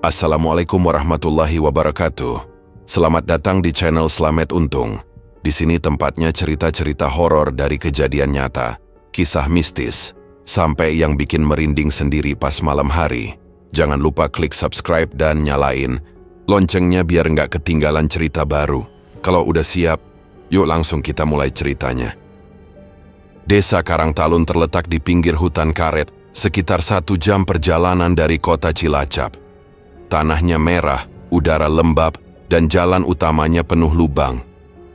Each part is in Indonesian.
Assalamualaikum warahmatullahi wabarakatuh. Selamat datang di channel Slamet Untung. Di sini tempatnya cerita-cerita horor dari kejadian nyata, kisah mistis, sampai yang bikin merinding sendiri pas malam hari. Jangan lupa klik subscribe dan nyalain loncengnya biar nggak ketinggalan cerita baru. Kalau udah siap, yuk langsung kita mulai ceritanya. Desa Karangtalun terletak di pinggir hutan karet, sekitar 1 jam perjalanan dari kota Cilacap. Tanahnya merah, udara lembab, dan jalan utamanya penuh lubang.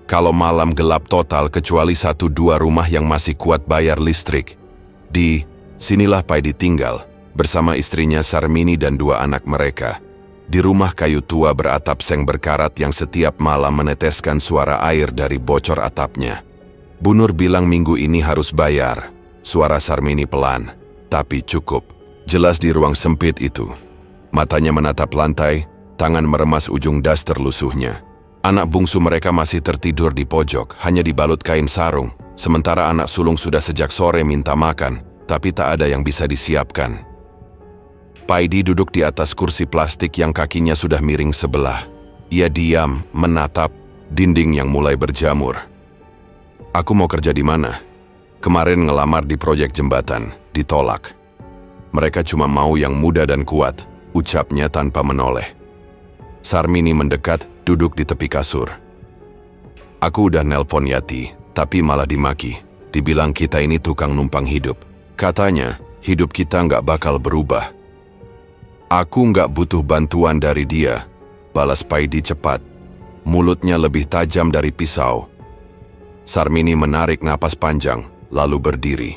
Kalau malam gelap total kecuali 1-2 rumah yang masih kuat bayar listrik. Di sinilah Paidi tinggal, bersama istrinya Sarmini dan 2 anak mereka. Di rumah kayu tua beratap seng berkarat yang setiap malam meneteskan suara air dari bocor atapnya. Bu Nur bilang minggu ini harus bayar. Suara Sarmini pelan, tapi cukup. Jelas di ruang sempit itu. Matanya menatap lantai, tangan meremas ujung daster lusuhnya. Anak bungsu mereka masih tertidur di pojok, hanya dibalut kain sarung. Sementara anak sulung sudah sejak sore minta makan, tapi tak ada yang bisa disiapkan. Paidi duduk di atas kursi plastik yang kakinya sudah miring sebelah. Ia diam, menatap dinding yang mulai berjamur. Aku mau kerja di mana? Kemarin ngelamar di proyek jembatan, ditolak. Mereka cuma mau yang muda dan kuat, ucapnya tanpa menoleh. Sarmini mendekat, duduk di tepi kasur. Aku udah nelpon Yati, tapi malah dimaki. Dibilang kita ini tukang numpang hidup. Katanya, hidup kita nggak bakal berubah. Aku nggak butuh bantuan dari dia, balas Paidi cepat. Mulutnya lebih tajam dari pisau. Sarmini menarik napas panjang, lalu berdiri.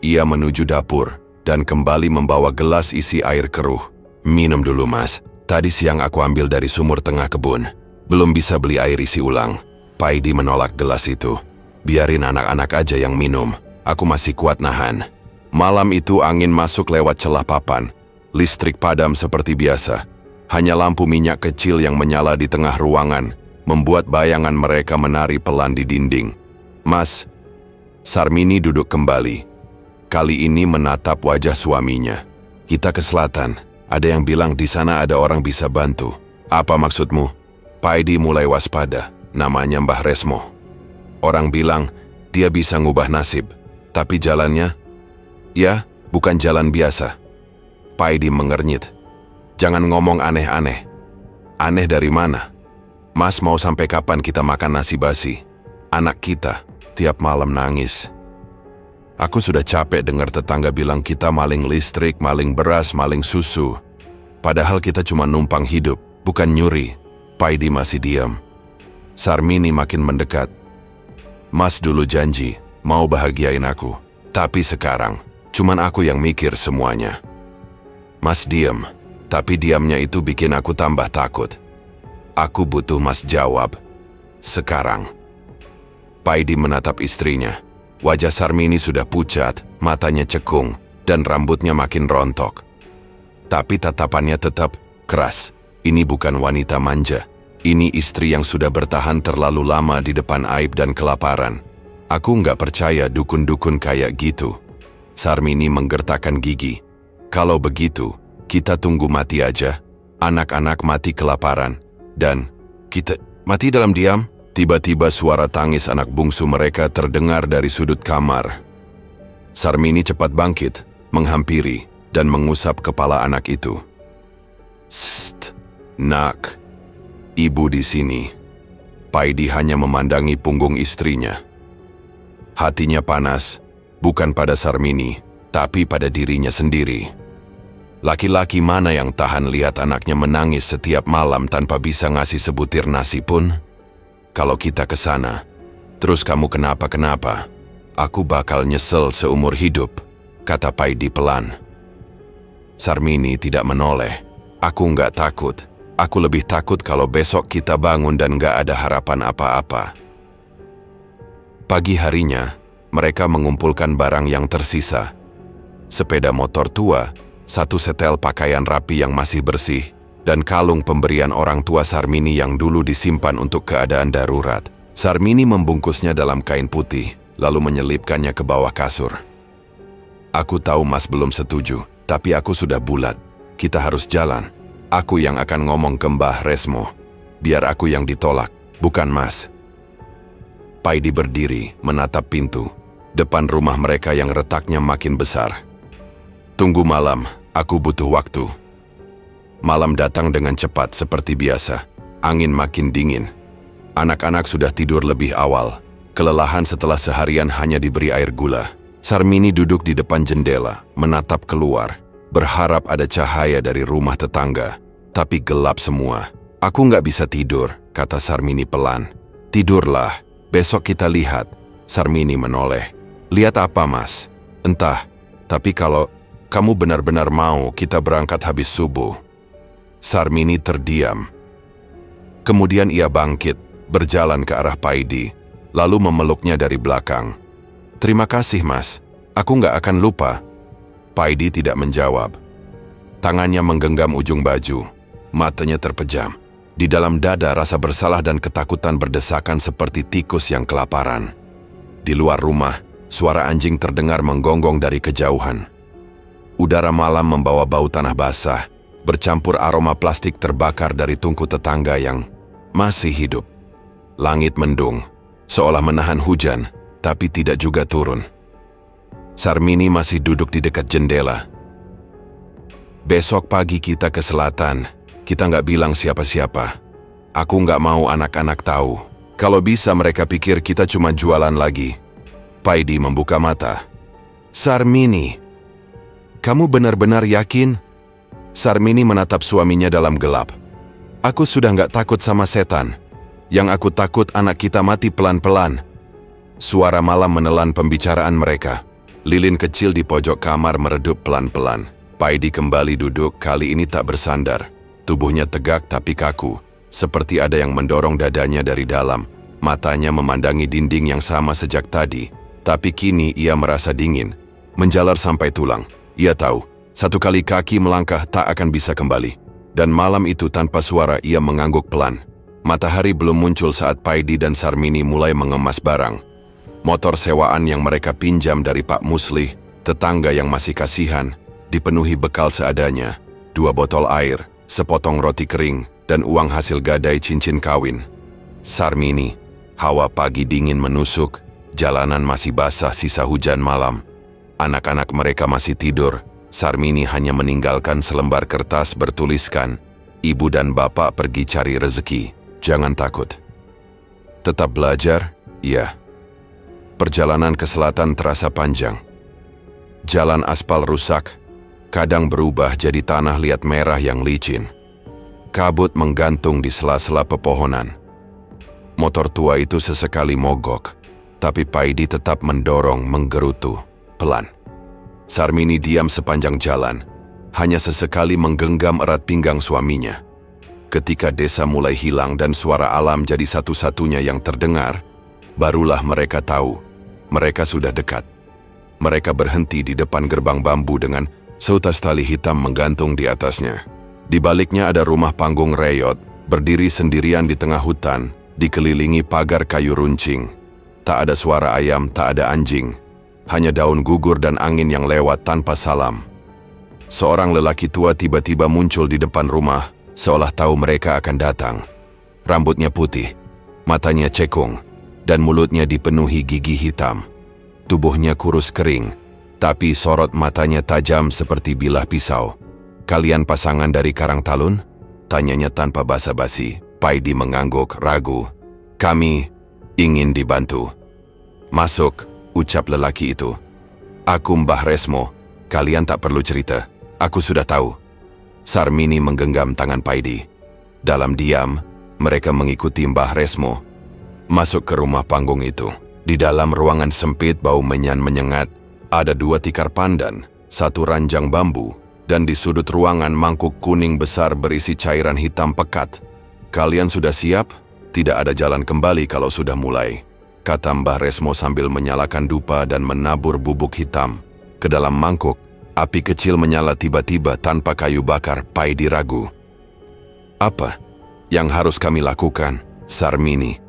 Ia menuju dapur, dan kembali membawa gelas isi air keruh. Minum dulu mas, tadi siang aku ambil dari sumur tengah kebun. Belum bisa beli air isi ulang. Paidi menolak gelas itu. Biarin anak-anak aja yang minum, aku masih kuat nahan. Malam itu angin masuk lewat celah papan. Listrik padam seperti biasa. Hanya lampu minyak kecil yang menyala di tengah ruangan, membuat bayangan mereka menari pelan di dinding. Mas, Sarmini duduk kembali. Kali ini menatap wajah suaminya. Kita ke selatan. Ada yang bilang di sana ada orang bisa bantu. Apa maksudmu? Paidi mulai waspada. Namanya Mbah Resmo. Orang bilang dia bisa ngubah nasib. Tapi jalannya? Ya, bukan jalan biasa. Paidi mengernyit. Jangan ngomong aneh-aneh. Aneh dari mana? Mas mau sampai kapan kita makan nasi basi? Anak kita tiap malam nangis. Aku sudah capek dengar tetangga bilang kita maling listrik, maling beras, maling susu. Padahal kita cuma numpang hidup, bukan nyuri. Paidi masih diam. Sarmini makin mendekat. Mas dulu janji, mau bahagiain aku. Tapi sekarang, cuman aku yang mikir semuanya. Mas diam, tapi diamnya itu bikin aku tambah takut. Aku butuh Mas jawab. Sekarang. Paidi menatap istrinya. Wajah Sarmini sudah pucat, matanya cekung, dan rambutnya makin rontok. Tapi tatapannya tetap keras. Ini bukan wanita manja. Ini istri yang sudah bertahan terlalu lama di depan aib dan kelaparan. Aku nggak percaya dukun-dukun kayak gitu. Sarmini menggertakkan gigi. Kalau begitu, kita tunggu mati aja. Anak-anak mati kelaparan. Dan kita mati dalam diam. Tiba-tiba suara tangis anak bungsu mereka terdengar dari sudut kamar. Sarmini cepat bangkit, menghampiri, dan mengusap kepala anak itu. Sst, nak. Ibu di sini. Paidi hanya memandangi punggung istrinya. Hatinya panas, bukan pada Sarmini, tapi pada dirinya sendiri. Laki-laki mana yang tahan lihat anaknya menangis setiap malam tanpa bisa ngasih sebutir nasi pun? Kalau kita ke sana, terus kamu kenapa-kenapa, aku bakal nyesel seumur hidup, kata Paidi pelan. Sarmini tidak menoleh. Aku nggak takut. Aku lebih takut kalau besok kita bangun dan nggak ada harapan apa-apa. Pagi harinya, mereka mengumpulkan barang yang tersisa. Sepeda motor tua, 1 setel pakaian rapi yang masih bersih, dan kalung pemberian orang tua Sarmini yang dulu disimpan untuk keadaan darurat. Sarmini membungkusnya dalam kain putih, lalu menyelipkannya ke bawah kasur. Aku tahu Mas belum setuju, tapi aku sudah bulat. Kita harus jalan. Aku yang akan ngomong ke Mbah Resmo. Biar aku yang ditolak, bukan Mas. Paidi berdiri, menatap pintu. Depan rumah mereka yang retaknya makin besar. Tunggu malam, aku butuh waktu. Malam datang dengan cepat seperti biasa. Angin makin dingin. Anak-anak sudah tidur lebih awal. Kelelahan setelah seharian hanya diberi air gula. Sarmini duduk di depan jendela, menatap keluar. Berharap ada cahaya dari rumah tetangga. Tapi gelap semua. Aku nggak bisa tidur, kata Sarmini pelan. Tidurlah, besok kita lihat. Sarmini menoleh. Lihat apa, Mas? Entah, tapi kalau kamu benar-benar mau, kita berangkat habis subuh. Sarmini terdiam. Kemudian ia bangkit, berjalan ke arah Paidi, lalu memeluknya dari belakang. Terima kasih, Mas. Aku nggak akan lupa. Paidi tidak menjawab. Tangannya menggenggam ujung baju. Matanya terpejam. Di dalam dada rasa bersalah dan ketakutan berdesakan seperti tikus yang kelaparan. Di luar rumah, suara anjing terdengar menggonggong dari kejauhan. Udara malam membawa bau tanah basah, bercampur aroma plastik terbakar dari tungku tetangga yang masih hidup. Langit mendung, seolah menahan hujan, tapi tidak juga turun. Sarmini masih duduk di dekat jendela. Besok pagi kita ke selatan. Kita nggak bilang siapa-siapa. Aku nggak mau anak-anak tahu. Kalau bisa mereka pikir kita cuma jualan lagi. Paidi membuka mata. Sarmini, kamu benar-benar yakin? Sarmini menatap suaminya dalam gelap. Aku sudah nggak takut sama setan. Yang aku takut anak kita mati pelan-pelan. Suara malam menelan pembicaraan mereka. Lilin kecil di pojok kamar meredup pelan-pelan. Paidi kembali duduk, kali ini tak bersandar. Tubuhnya tegak tapi kaku, seperti ada yang mendorong dadanya dari dalam. Matanya memandangi dinding yang sama sejak tadi, tapi kini ia merasa dingin, menjalar sampai tulang. Ia tahu, satu kali kaki melangkah tak akan bisa kembali. Dan malam itu tanpa suara ia mengangguk pelan. Matahari belum muncul saat Paidi dan Sarmini mulai mengemas barang. Motor sewaan yang mereka pinjam dari Pak Muslih, tetangga yang masih kasihan, dipenuhi bekal seadanya, 2 botol air, sepotong roti kering, dan uang hasil gadai cincin kawin. Sarmini, hawa pagi dingin menusuk, jalanan masih basah sisa hujan malam. Anak-anak mereka masih tidur, Sarmini hanya meninggalkan selembar kertas bertuliskan, Ibu dan Bapak pergi cari rezeki, jangan takut. Tetap belajar, iya. Perjalanan ke selatan terasa panjang. Jalan aspal rusak, kadang berubah jadi tanah liat merah yang licin. Kabut menggantung di sela-sela pepohonan. Motor tua itu sesekali mogok, tapi Paidi tetap mendorong menggerutu, pelan. Sarmini diam sepanjang jalan, hanya sesekali menggenggam erat pinggang suaminya. Ketika desa mulai hilang dan suara alam jadi satu-satunya yang terdengar, barulah mereka tahu, mereka sudah dekat. Mereka berhenti di depan gerbang bambu dengan seutas tali hitam menggantung di atasnya. Di baliknya ada rumah panggung reyot, berdiri sendirian di tengah hutan, dikelilingi pagar kayu runcing. Tak ada suara ayam, tak ada anjing. Hanya daun gugur dan angin yang lewat tanpa salam. Seorang lelaki tua tiba-tiba muncul di depan rumah, seolah tahu mereka akan datang. Rambutnya putih, matanya cekung, dan mulutnya dipenuhi gigi hitam. Tubuhnya kurus kering, tapi sorot matanya tajam seperti bilah pisau. Kalian pasangan dari Karangtalun? Tanyanya tanpa basa-basi. Paidi mengangguk, ragu. Kami ingin dibantu. Masuk, ucap lelaki itu. Aku Mbah Resmo, kalian tak perlu cerita. Aku sudah tahu. Sarmini menggenggam tangan Paidi. Dalam diam, mereka mengikuti Mbah Resmo masuk ke rumah panggung itu. Di dalam ruangan sempit bau menyan menyengat. Ada 2 tikar pandan, 1 ranjang bambu, dan di sudut ruangan mangkuk kuning besar berisi cairan hitam pekat. Kalian sudah siap? Tidak ada jalan kembali kalau sudah mulai, kata Mbah Resmo sambil menyalakan dupa dan menabur bubuk hitam ke dalam mangkuk. Api kecil menyala tiba-tiba tanpa kayu bakar. Paidi ragu. Apa yang harus kami lakukan, Sarmini?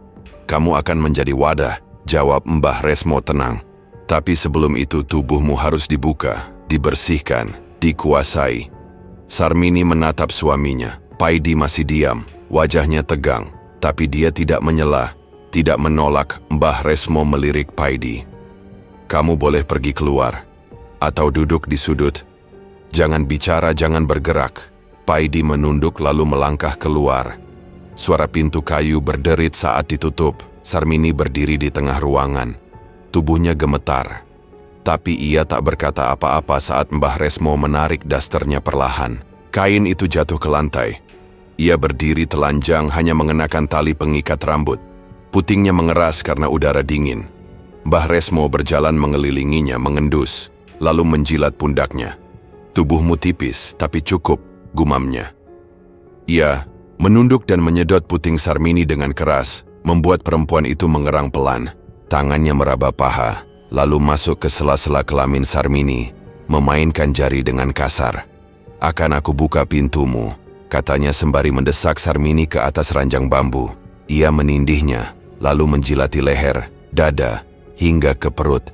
Kamu akan menjadi wadah, jawab Mbah Resmo tenang. Tapi sebelum itu tubuhmu harus dibuka, dibersihkan, dikuasai. Sarmini menatap suaminya. Paidi masih diam, wajahnya tegang. Tapi dia tidak menyela, tidak menolak. Mbah Resmo melirik Paidi. Kamu boleh pergi keluar, atau duduk di sudut. Jangan bicara, jangan bergerak. Paidi menunduk lalu melangkah keluar. Suara pintu kayu berderit saat ditutup. Sarmini berdiri di tengah ruangan. Tubuhnya gemetar. Tapi ia tak berkata apa-apa saat Mbah Resmo menarik dasternya perlahan. Kain itu jatuh ke lantai. Ia berdiri telanjang hanya mengenakan tali pengikat rambut. Putingnya mengeras karena udara dingin. Mbah Resmo berjalan mengelilinginya mengendus, lalu menjilat pundaknya. Tubuhmu tipis, tapi cukup, gumamnya. Ia menunduk dan menyedot puting Sarmini dengan keras, membuat perempuan itu mengerang pelan. Tangannya meraba paha, lalu masuk ke sela-sela kelamin Sarmini, memainkan jari dengan kasar. Akan aku buka pintumu, katanya sembari mendesak Sarmini ke atas ranjang bambu. Ia menindihnya, lalu menjilati leher, dada, hingga ke perut.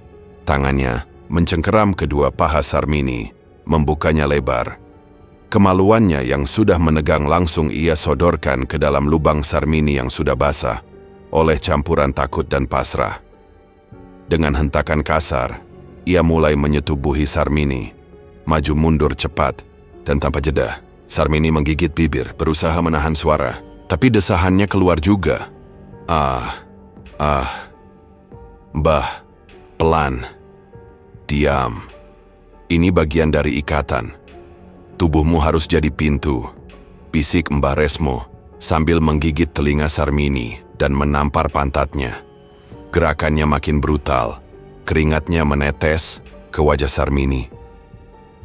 Tangannya mencengkeram kedua paha Sarmini, membukanya lebar. Kemaluannya yang sudah menegang langsung ia sodorkan ke dalam lubang Sarmini yang sudah basah, oleh campuran takut dan pasrah. Dengan hentakan kasar, ia mulai menyetubuhi Sarmini. Maju mundur cepat, dan tanpa jeda, Sarmini menggigit bibir, berusaha menahan suara, tapi desahannya keluar juga. Mbah, pelan. Diam. Ini bagian dari ikatan. Tubuhmu harus jadi pintu, bisik Mbah Resmo, sambil menggigit telinga Sarmini dan menampar pantatnya. Gerakannya makin brutal, keringatnya menetes ke wajah Sarmini.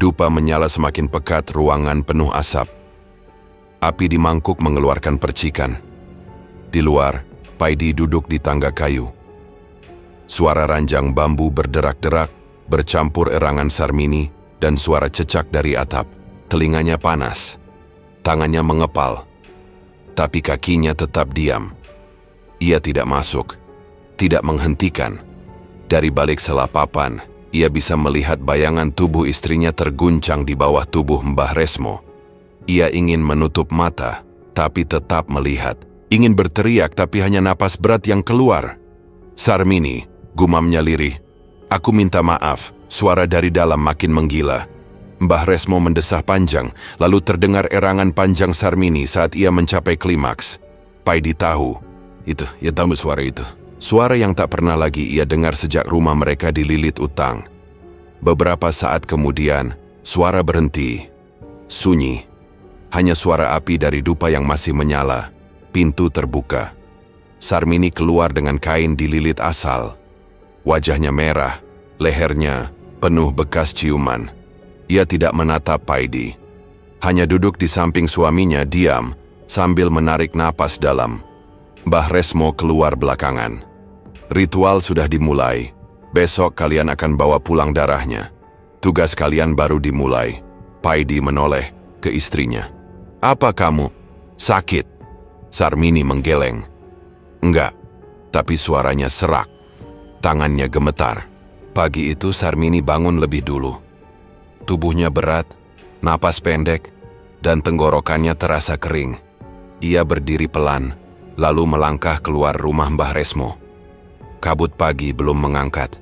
Dupa menyala semakin pekat, ruangan penuh asap. Api di mangkuk mengeluarkan percikan. Di luar, Paidi duduk di tangga kayu. Suara ranjang bambu berderak-derak, bercampur erangan Sarmini dan suara cecak dari atap. Telinganya panas, tangannya mengepal, tapi kakinya tetap diam. Ia tidak masuk, tidak menghentikan. Dari balik sela papan, ia bisa melihat bayangan tubuh istrinya terguncang di bawah tubuh Mbah Resmo. Ia ingin menutup mata, tapi tetap melihat. Ingin berteriak, tapi hanya napas berat yang keluar. Sarmini, gumamnya lirih. Aku minta maaf, suara dari dalam makin menggila. Mbah Resmo mendesah panjang, lalu terdengar erangan panjang Sarmini saat ia mencapai klimaks. Paidi tahu. Ia tahu suara itu. Suara yang tak pernah lagi ia dengar sejak rumah mereka dililit utang. Beberapa saat kemudian, suara berhenti. Sunyi. Hanya suara api dari dupa yang masih menyala. Pintu terbuka. Sarmini keluar dengan kain dililit asal. Wajahnya merah, lehernya penuh bekas ciuman. Ia tidak menatap Paidi. Hanya duduk di samping suaminya diam sambil menarik napas dalam. Mbah Resmo keluar belakangan. Ritual sudah dimulai. Besok kalian akan bawa pulang darahnya. Tugas kalian baru dimulai. Paidi menoleh ke istrinya. Apa kamu? Sakit? Sarmini menggeleng. Enggak, tapi suaranya serak. Tangannya gemetar. Pagi itu Sarmini bangun lebih dulu. Tubuhnya berat, napas pendek, dan tenggorokannya terasa kering. Ia berdiri pelan, lalu melangkah keluar rumah Mbah Resmo. Kabut pagi belum mengangkat.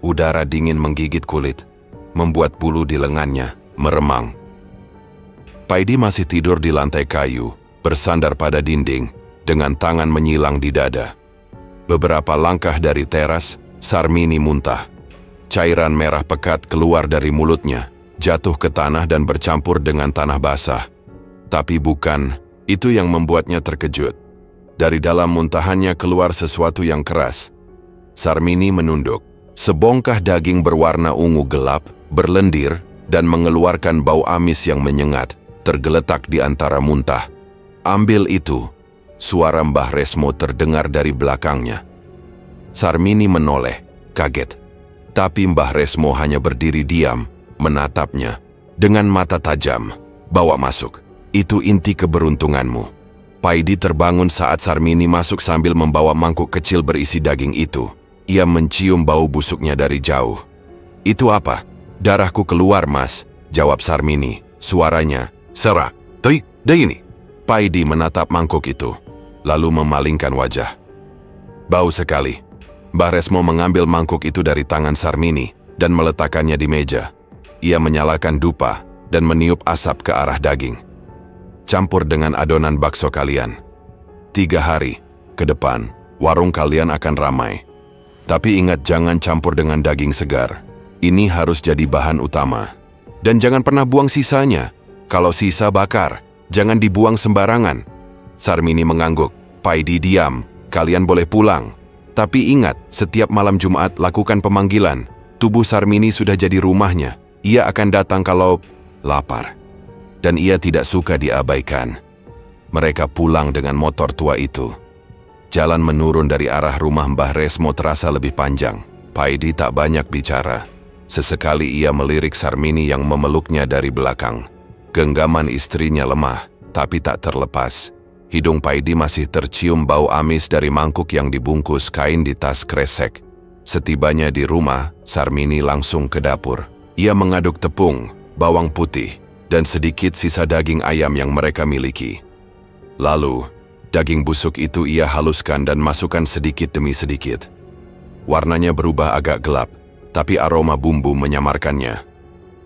Udara dingin menggigit kulit, membuat bulu di lengannya meremang. Paidi masih tidur di lantai kayu, bersandar pada dinding, dengan tangan menyilang di dada. Beberapa langkah dari teras, Sarmini muntah. Cairan merah pekat keluar dari mulutnya, jatuh ke tanah dan bercampur dengan tanah basah. Tapi bukan itu yang membuatnya terkejut. Dari dalam muntahannya keluar sesuatu yang keras. Sarmini menunduk. Sebongkah daging berwarna ungu gelap, berlendir, dan mengeluarkan bau amis yang menyengat, tergeletak di antara muntah. Ambil itu. Suara Mbah Resmo terdengar dari belakangnya. Sarmini menoleh, kaget. Tapi Mbah Resmo hanya berdiri diam, menatapnya. Dengan mata tajam, bawa masuk. Itu inti keberuntunganmu. Paidi terbangun saat Sarmini masuk sambil membawa mangkuk kecil berisi daging itu. Ia mencium bau busuknya dari jauh. Itu apa? Darahku keluar, Mas, jawab Sarmini. Suaranya serak. "Toi, deh ini." Paidi menatap mangkuk itu, lalu memalingkan wajah. Bau sekali. Mbah Resmo mengambil mangkuk itu dari tangan Sarmini dan meletakkannya di meja. Ia menyalakan dupa dan meniup asap ke arah daging. "Campur dengan adonan bakso kalian. 3 hari ke depan, warung kalian akan ramai. Tapi ingat, jangan campur dengan daging segar. Ini harus jadi bahan utama. Dan jangan pernah buang sisanya. Kalau sisa bakar, jangan dibuang sembarangan." Sarmini mengangguk. "Paidi, diam. Kalian boleh pulang. Tapi ingat, setiap malam Jumat lakukan pemanggilan. Tubuh Sarmini sudah jadi rumahnya. Ia akan datang kalau lapar. Dan ia tidak suka diabaikan." Mereka pulang dengan motor tua itu. Jalan menurun dari arah rumah Mbah Resmo terasa lebih panjang. Paidi tak banyak bicara. Sesekali ia melirik Sarmini yang memeluknya dari belakang. Genggaman istrinya lemah, tapi tak terlepas. Hidung Paidi masih tercium bau amis dari mangkuk yang dibungkus kain di tas kresek. Setibanya di rumah, Sarmini langsung ke dapur. Ia mengaduk tepung, bawang putih, dan sedikit sisa daging ayam yang mereka miliki. Lalu, daging busuk itu ia haluskan dan masukkan sedikit demi sedikit. Warnanya berubah agak gelap, tapi aroma bumbu menyamarkannya.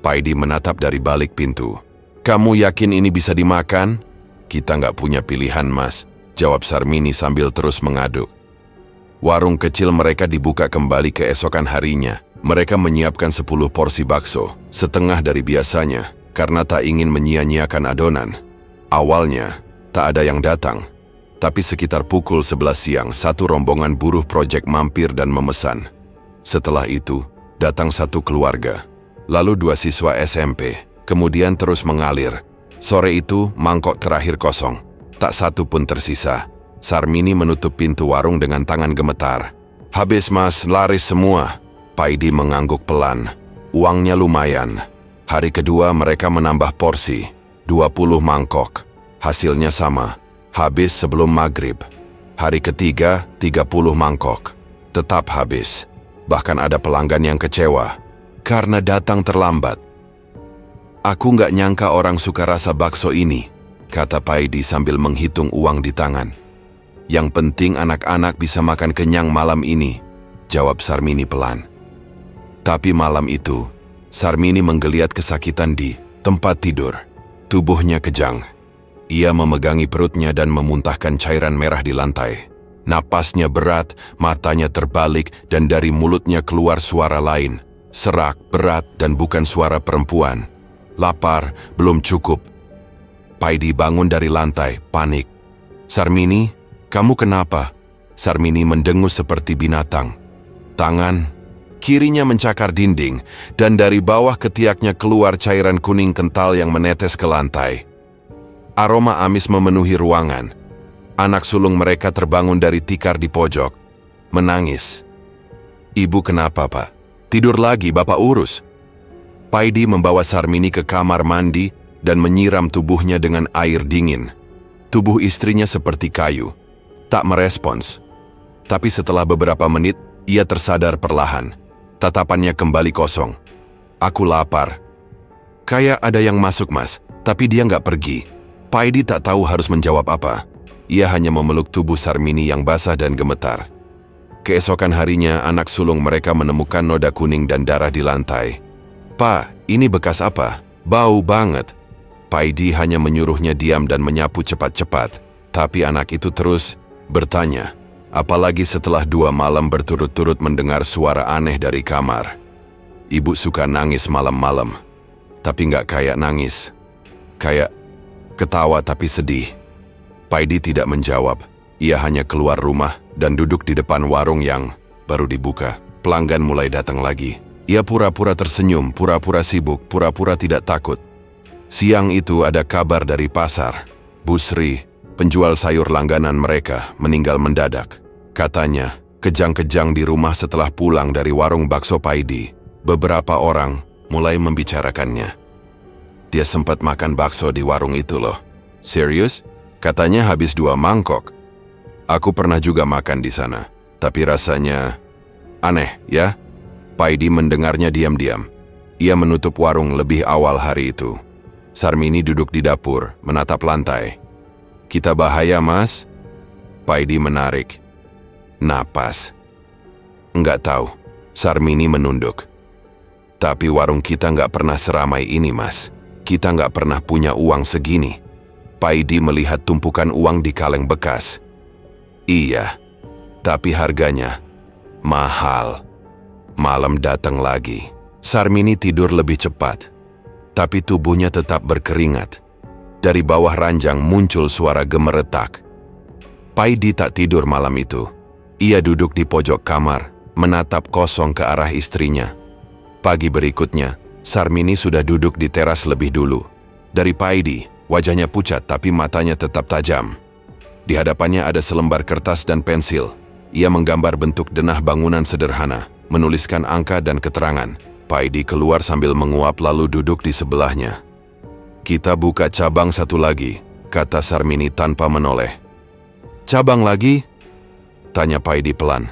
Paidi menatap dari balik pintu. "Kamu yakin ini bisa dimakan?" "Kita nggak punya pilihan, Mas," jawab Sarmini sambil terus mengaduk. Warung kecil mereka dibuka kembali keesokan harinya. Mereka menyiapkan 10 porsi bakso, setengah dari biasanya, karena tak ingin menyia-nyiakan adonan. Awalnya, tak ada yang datang. Tapi sekitar pukul 11 siang, satu rombongan buruh proyek mampir dan memesan. Setelah itu, datang satu keluarga, lalu 2 siswa SMP, kemudian terus mengalir. Sore itu, mangkok terakhir kosong. Tak satu pun tersisa. Sarmini menutup pintu warung dengan tangan gemetar. "Habis, Mas, laris semua." Paidi mengangguk pelan. Uangnya lumayan. Hari kedua mereka menambah porsi, 20 mangkok. Hasilnya sama, habis sebelum maghrib. Hari ketiga, 30 mangkok. Tetap habis. Bahkan ada pelanggan yang kecewa karena datang terlambat. "Aku nggak nyangka orang suka rasa bakso ini," kata Paidi sambil menghitung uang di tangan. "Yang penting anak-anak bisa makan kenyang malam ini," jawab Sarmini pelan. Tapi malam itu, Sarmini menggeliat kesakitan di tempat tidur. Tubuhnya kejang. Ia memegangi perutnya dan memuntahkan cairan merah di lantai. Napasnya berat, matanya terbalik, dan dari mulutnya keluar suara lain. Serak, berat, dan bukan suara perempuan. Lapar, belum cukup. Paidi bangun dari lantai, panik. "Sarmini, kamu kenapa?" Sarmini mendengus seperti binatang. Tangan kirinya mencakar dinding, dan dari bawah ketiaknya keluar cairan kuning kental yang menetes ke lantai. Aroma amis memenuhi ruangan. Anak sulung mereka terbangun dari tikar di pojok, menangis. "Ibu kenapa, Pak?" "Tidur lagi, Bapak urus." Paidi membawa Sarmini ke kamar mandi dan menyiram tubuhnya dengan air dingin. Tubuh istrinya seperti kayu, tak merespons. Tapi setelah beberapa menit, ia tersadar perlahan. Tatapannya kembali kosong. "Aku lapar." "Kayak ada yang masuk, Mas, tapi dia nggak pergi." Paidi tak tahu harus menjawab apa. Ia hanya memeluk tubuh Sarmini yang basah dan gemetar. Keesokan harinya, anak sulung mereka menemukan noda kuning dan darah di lantai. "Pak, ini bekas apa? Bau banget." Paidi hanya menyuruhnya diam dan menyapu cepat-cepat. Tapi anak itu terus bertanya, apalagi setelah 2 malam berturut-turut mendengar suara aneh dari kamar. Ibu suka nangis malam-malam, tapi nggak kayak nangis. Kayak ketawa tapi sedih. Paidi tidak menjawab. Ia hanya keluar rumah dan duduk di depan warung yang baru dibuka. Pelanggan mulai datang lagi. Ia pura-pura tersenyum, pura-pura sibuk, pura-pura tidak takut. Siang itu ada kabar dari pasar. Bu Sri, penjual sayur langganan mereka, meninggal mendadak. Katanya, kejang-kejang di rumah setelah pulang dari warung bakso Paidi. Beberapa orang mulai membicarakannya. "Dia sempat makan bakso di warung itu loh." "Serius?" "Katanya habis 2 mangkok." "Aku pernah juga makan di sana, tapi rasanya aneh, ya?" Paidi mendengarnya diam-diam. Ia menutup warung lebih awal hari itu. Sarmini duduk di dapur, menatap lantai. "Kita bahaya, Mas?" Paidi menarik napas. "Enggak tahu." Sarmini menunduk. "Tapi warung kita nggak pernah seramai ini, Mas. Kita nggak pernah punya uang segini." Paidi melihat tumpukan uang di kaleng bekas. "Iya, tapi harganya mahal." Malam datang lagi. Sarmini tidur lebih cepat, tapi tubuhnya tetap berkeringat. Dari bawah ranjang muncul suara gemeretak. Paidi tak tidur malam itu. Ia duduk di pojok kamar, menatap kosong ke arah istrinya. Pagi berikutnya, Sarmini sudah duduk di teras lebih dulu. Dari Paidi, wajahnya pucat tapi matanya tetap tajam. Di hadapannya ada selembar kertas dan pensil. Ia menggambar bentuk denah bangunan sederhana, menuliskan angka dan keterangan. Paidi keluar sambil menguap lalu duduk di sebelahnya. "Kita buka cabang satu lagi," kata Sarmini tanpa menoleh. "Cabang lagi?" tanya Paidi pelan.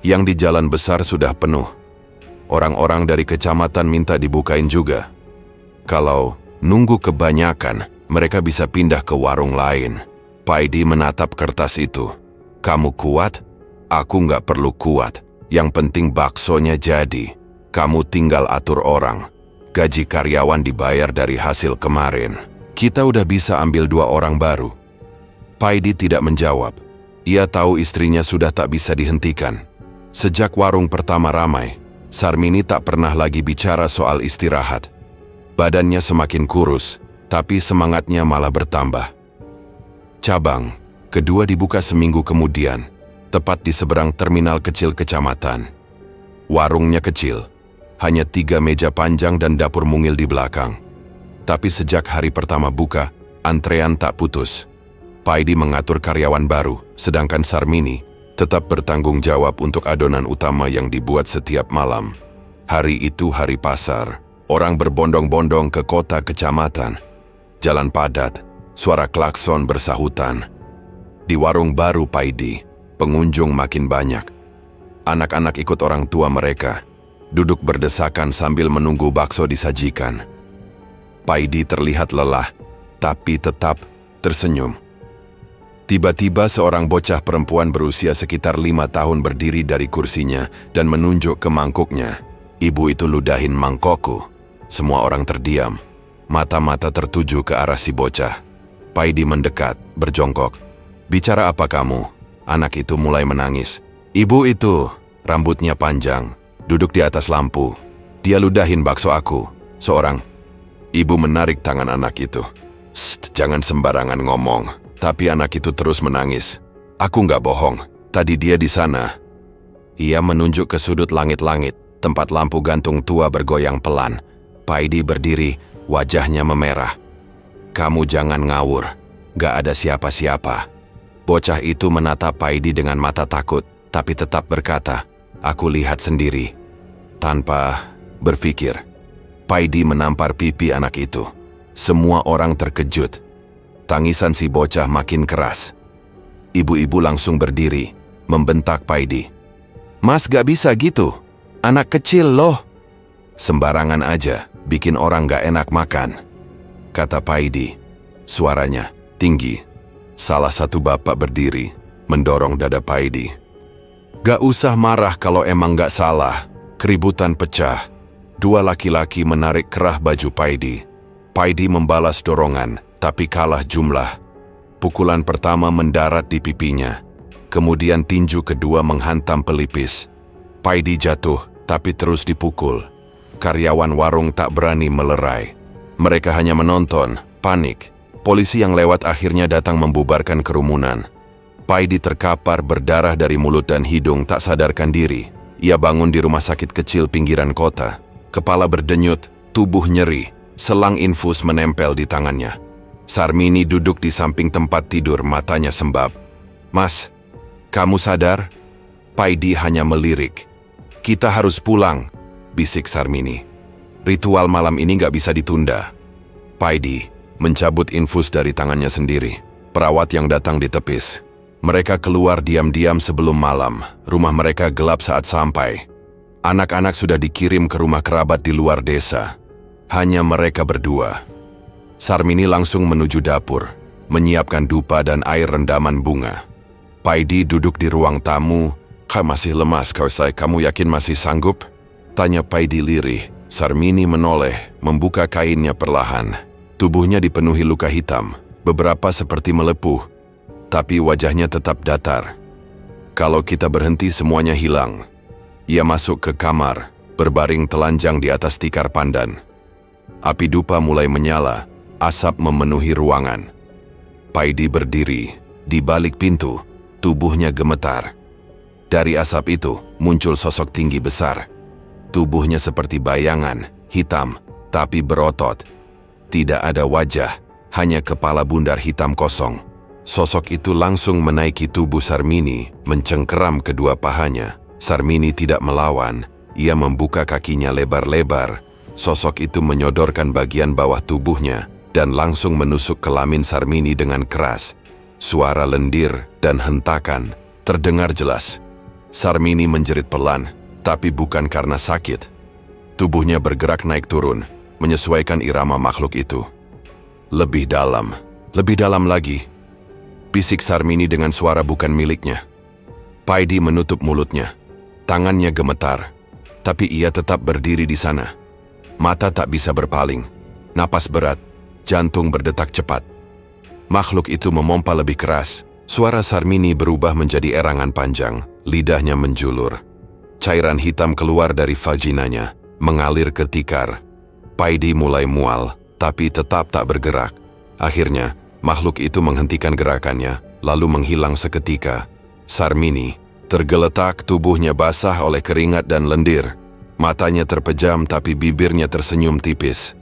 "Yang di jalan besar sudah penuh. Orang-orang dari kecamatan minta dibukain juga. Kalau nunggu kebanyakan, mereka bisa pindah ke warung lain." Paidi menatap kertas itu. "Kamu kuat? Aku nggak perlu kuat. Yang penting baksonya jadi. Kamu tinggal atur orang. Gaji karyawan dibayar dari hasil kemarin. Kita udah bisa ambil 2 orang baru." Paidi tidak menjawab. Ia tahu istrinya sudah tak bisa dihentikan. Sejak warung pertama ramai, Sarmini tak pernah lagi bicara soal istirahat. Badannya semakin kurus, tapi semangatnya malah bertambah. Cabang kedua dibuka seminggu kemudian, tepat di seberang terminal kecil kecamatan. Warungnya kecil, hanya 3 meja panjang dan dapur mungil di belakang. Tapi sejak hari pertama buka, antrean tak putus. Paidi mengatur karyawan baru, sedangkan Sarmini tetap bertanggung jawab untuk adonan utama yang dibuat setiap malam. Hari itu hari pasar, orang berbondong-bondong ke kota kecamatan. Jalan padat, suara klakson bersahutan. Di warung baru Paidi, pengunjung makin banyak. Anak-anak ikut orang tua mereka, duduk berdesakan sambil menunggu bakso disajikan. Paidi terlihat lelah, tapi tetap tersenyum. Tiba-tiba seorang bocah perempuan berusia sekitar 5 tahun berdiri dari kursinya dan menunjuk ke mangkuknya. Ibu itu ludahin mangkokku. Semua orang terdiam. Mata-mata tertuju ke arah si bocah. Paidi mendekat, berjongkok. "Bicara apa kamu?" Anak itu mulai menangis. "Ibu itu, rambutnya panjang, duduk di atas lampu. Dia ludahin bakso aku." Seorang ibu menarik tangan anak itu. "Sst, jangan sembarangan ngomong." Tapi anak itu terus menangis. "Aku nggak bohong, tadi dia di sana." Ia menunjuk ke sudut langit-langit, tempat lampu gantung tua bergoyang pelan. Paidi berdiri, wajahnya memerah. "Kamu jangan ngawur, nggak ada siapa-siapa." Bocah itu menatap Paidi dengan mata takut, tapi tetap berkata, "Aku lihat sendiri." Tanpa berpikir, Paidi menampar pipi anak itu. Semua orang terkejut. Tangisan si bocah makin keras. Ibu-ibu langsung berdiri, membentak Paidi. "Mas gak bisa gitu, anak kecil loh." "Sembarangan aja, bikin orang gak enak makan," kata Paidi. Suaranya tinggi. Salah satu bapak berdiri, mendorong dada Paidi. "Gak usah marah kalau emang gak salah." Keributan pecah. 2 laki-laki menarik kerah baju Paidi. Paidi membalas dorongan, tapi kalah jumlah. Pukulan pertama mendarat di pipinya. Kemudian tinju kedua menghantam pelipis. Paidi jatuh, tapi terus dipukul. Karyawan warung tak berani melerai. Mereka hanya menonton, panik. Polisi yang lewat akhirnya datang membubarkan kerumunan. Paidi terkapar berdarah dari mulut dan hidung, tak sadarkan diri. Ia bangun di rumah sakit kecil pinggiran kota. Kepala berdenyut, tubuh nyeri, selang infus menempel di tangannya. Sarmini duduk di samping tempat tidur, matanya sembab. "Mas, kamu sadar?" Paidi hanya melirik. "Kita harus pulang," bisik Sarmini. "Ritual malam ini gak bisa ditunda." Paidi mencabut infus dari tangannya sendiri. Perawat yang datang ditepis. Mereka keluar diam-diam sebelum malam. Rumah mereka gelap saat sampai. Anak-anak sudah dikirim ke rumah kerabat di luar desa. Hanya mereka berdua. Sarmini langsung menuju dapur, menyiapkan dupa dan air rendaman bunga. Paidi duduk di ruang tamu. "Kau masih lemas, kamu yakin masih sanggup?" tanya Paidi lirih. Sarmini menoleh, membuka kainnya perlahan. Tubuhnya dipenuhi luka hitam, beberapa seperti melepuh, tapi wajahnya tetap datar. "Kalau kita berhenti semuanya hilang." Ia masuk ke kamar, berbaring telanjang di atas tikar pandan. Api dupa mulai menyala, asap memenuhi ruangan. Paidi berdiri, di balik pintu, tubuhnya gemetar. Dari asap itu muncul sosok tinggi besar. Tubuhnya seperti bayangan, hitam, tapi berotot. Tidak ada wajah, hanya kepala bundar hitam kosong. Sosok itu langsung menaiki tubuh Sarmini, mencengkeram kedua pahanya. Sarmini tidak melawan, ia membuka kakinya lebar-lebar. Sosok itu menyodorkan bagian bawah tubuhnya dan langsung menusuk kelamin Sarmini dengan keras. Suara lendir dan hentakan terdengar jelas. Sarmini menjerit pelan, tapi bukan karena sakit. Tubuhnya bergerak naik turun, menyesuaikan irama makhluk itu. Lebih dalam lagi. Bisik Sarmini dengan suara bukan miliknya. Paidi menutup mulutnya. Tangannya gemetar, tapi ia tetap berdiri di sana. Mata tak bisa berpaling, napas berat, jantung berdetak cepat. Makhluk itu memompa lebih keras. Suara Sarmini berubah menjadi erangan panjang, lidahnya menjulur. Cairan hitam keluar dari vaginanya, mengalir ke tikar. Paidi mulai mual, tapi tetap tak bergerak. Akhirnya, makhluk itu menghentikan gerakannya, lalu menghilang seketika. Sarmini tergeletak, tubuhnya basah oleh keringat dan lendir. Matanya terpejam tapi bibirnya tersenyum tipis.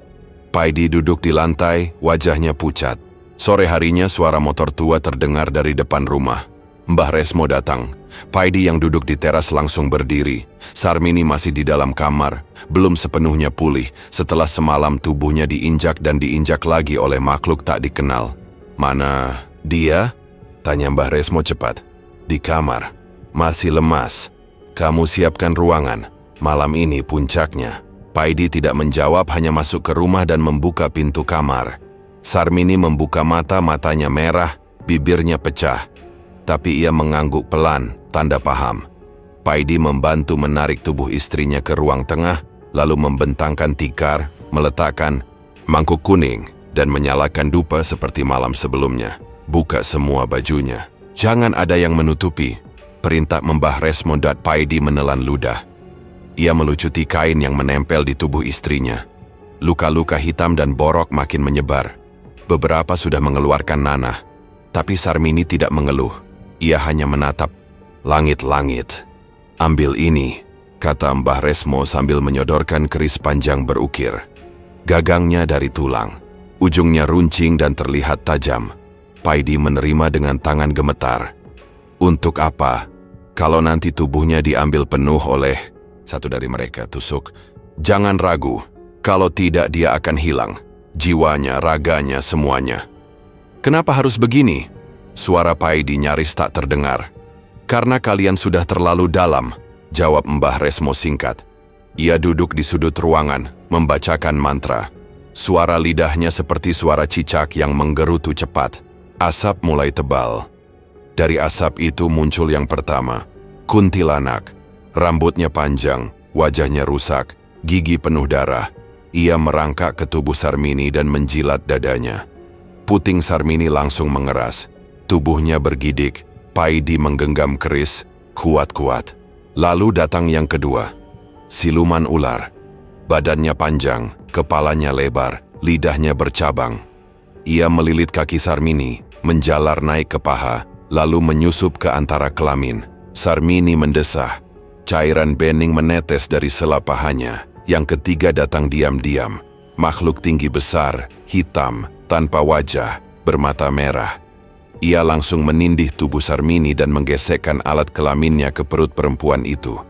Paidi duduk di lantai, wajahnya pucat. Sore harinya suara motor tua terdengar dari depan rumah. Mbah Resmo datang. Paidi yang duduk di teras langsung berdiri. Sarmini masih di dalam kamar, belum sepenuhnya pulih setelah semalam tubuhnya diinjak dan diinjak lagi oleh makhluk tak dikenal. "Mana dia?" tanya Mbah Resmo cepat. "Di kamar. Masih lemas. Kamu siapkan ruangan. Malam ini puncaknya." Paidi tidak menjawab, hanya masuk ke rumah dan membuka pintu kamar. Sarmini membuka mata, matanya merah, bibirnya pecah. Tapi ia mengangguk pelan, tanda paham. Paidi membantu menarik tubuh istrinya ke ruang tengah, lalu membentangkan tikar, meletakkan mangkuk kuning, dan menyalakan dupa seperti malam sebelumnya. "Buka semua bajunya. Jangan ada yang menutupi," perintah Mbah Resmo. Paidi menelan ludah. Ia melucuti kain yang menempel di tubuh istrinya. Luka-luka hitam dan borok makin menyebar. Beberapa sudah mengeluarkan nanah, tapi Sarmini tidak mengeluh. Ia hanya menatap langit-langit. "Ambil ini," kata Mbah Resmo sambil menyodorkan keris panjang berukir. Gagangnya dari tulang, ujungnya runcing dan terlihat tajam. Paidi menerima dengan tangan gemetar. "Untuk apa? Kalau nanti tubuhnya diambil penuh oleh..." Satu dari mereka tusuk. "Jangan ragu, kalau tidak dia akan hilang. Jiwanya, raganya, semuanya." "Kenapa harus begini?" Suara Paidi nyaris tak terdengar. "Karena kalian sudah terlalu dalam," jawab Mbah Resmo singkat. Ia duduk di sudut ruangan, membacakan mantra. Suara lidahnya seperti suara cicak yang menggerutu cepat. Asap mulai tebal. Dari asap itu muncul yang pertama, kuntilanak. Rambutnya panjang, wajahnya rusak, gigi penuh darah. Ia merangkak ke tubuh Sarmini dan menjilat dadanya. Puting Sarmini langsung mengeras. Tubuhnya bergidik. Paidi menggenggam keris, kuat-kuat. Lalu datang yang kedua. Siluman ular. Badannya panjang, kepalanya lebar, lidahnya bercabang. Ia melilit kaki Sarmini, menjalar naik ke paha, lalu menyusup ke antara kelamin. Sarmini mendesah. Cairan bening menetes dari sela pahanya. Yang ketiga datang diam-diam. Makhluk tinggi besar, hitam, tanpa wajah, bermata merah. Ia langsung menindih tubuh Sarmini dan menggesekkan alat kelaminnya ke perut perempuan itu.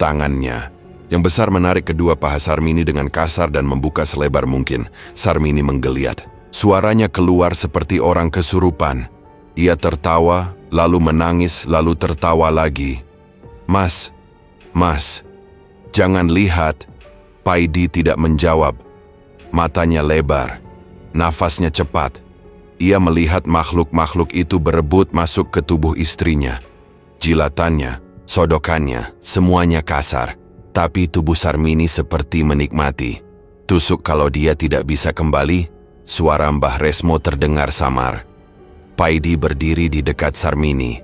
Tangannya yang besar menarik kedua paha Sarmini dengan kasar dan membuka selebar mungkin. Sarmini menggeliat. Suaranya keluar seperti orang kesurupan. Ia tertawa, lalu menangis, lalu tertawa lagi. Mas, jangan lihat." Paidi tidak menjawab. Matanya lebar. Nafasnya cepat. Ia melihat makhluk-makhluk itu berebut masuk ke tubuh istrinya. Jilatannya, sodokannya, semuanya kasar. Tapi tubuh Sarmini seperti menikmati. Tusuk kalau dia tidak bisa kembali, suara Mbah Resmo terdengar samar. Paidi berdiri di dekat Sarmini.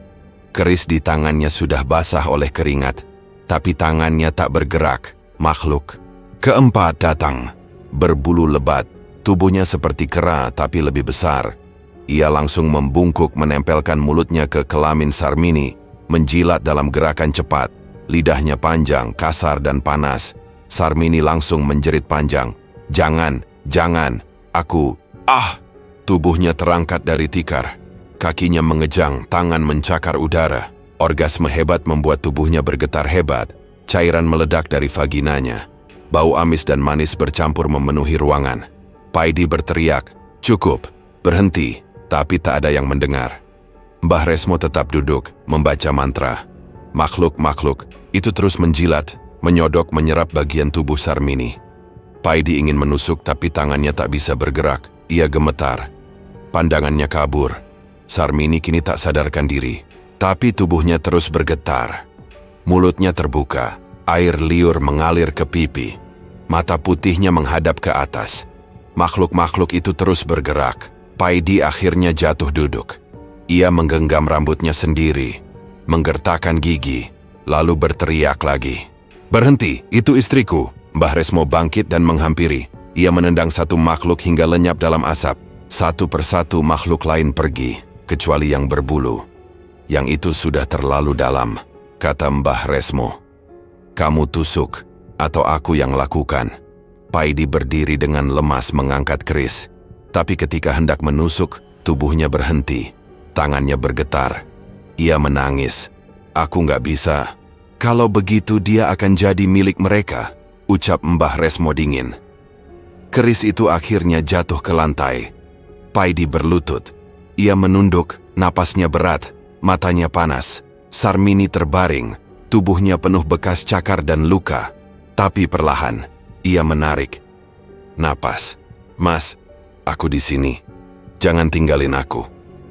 Keris di tangannya sudah basah oleh keringat, tapi tangannya tak bergerak. Makhluk keempat datang. Berbulu lebat, tubuhnya seperti kera tapi lebih besar. Ia langsung membungkuk menempelkan mulutnya ke kelamin Sarmini, menjilat dalam gerakan cepat. Lidahnya panjang, kasar dan panas. Sarmini langsung menjerit panjang. Jangan, jangan, aku, ah! Tubuhnya terangkat dari tikar. Kakinya mengejang, tangan mencakar udara. Orgasme hebat membuat tubuhnya bergetar hebat. Cairan meledak dari vaginanya. Bau amis dan manis bercampur memenuhi ruangan. Paidi berteriak, cukup, berhenti, tapi tak ada yang mendengar. Mbah Resmo tetap duduk, membaca mantra. Makhluk-makhluk itu terus menjilat, menyodok menyerap bagian tubuh Sarmini. Paidi ingin menusuk tapi tangannya tak bisa bergerak. Ia gemetar. Pandangannya kabur. Sarmini kini tak sadarkan diri, tapi tubuhnya terus bergetar. Mulutnya terbuka, air liur mengalir ke pipi. Mata putihnya menghadap ke atas. Makhluk-makhluk itu terus bergerak. Paidi akhirnya jatuh duduk. Ia menggenggam rambutnya sendiri, menggertakkan gigi, lalu berteriak lagi. Berhenti, itu istriku. Mbah Resmo bangkit dan menghampiri. Ia menendang satu makhluk hingga lenyap dalam asap. Satu persatu makhluk lain pergi, kecuali yang berbulu. Yang itu sudah terlalu dalam, kata Mbah Resmo. Kamu tusuk, atau aku yang lakukan. Paidi berdiri dengan lemas mengangkat keris. Tapi ketika hendak menusuk, tubuhnya berhenti. Tangannya bergetar. Ia menangis. Aku nggak bisa. Kalau begitu dia akan jadi milik mereka, ucap Mbah Resmo dingin. Keris itu akhirnya jatuh ke lantai. Paidi berlutut. Ia menunduk, napasnya berat, matanya panas. Sarmini terbaring, tubuhnya penuh bekas cakar dan luka. Tapi perlahan, ia menarik napas. Mas, aku di sini. Jangan tinggalin aku.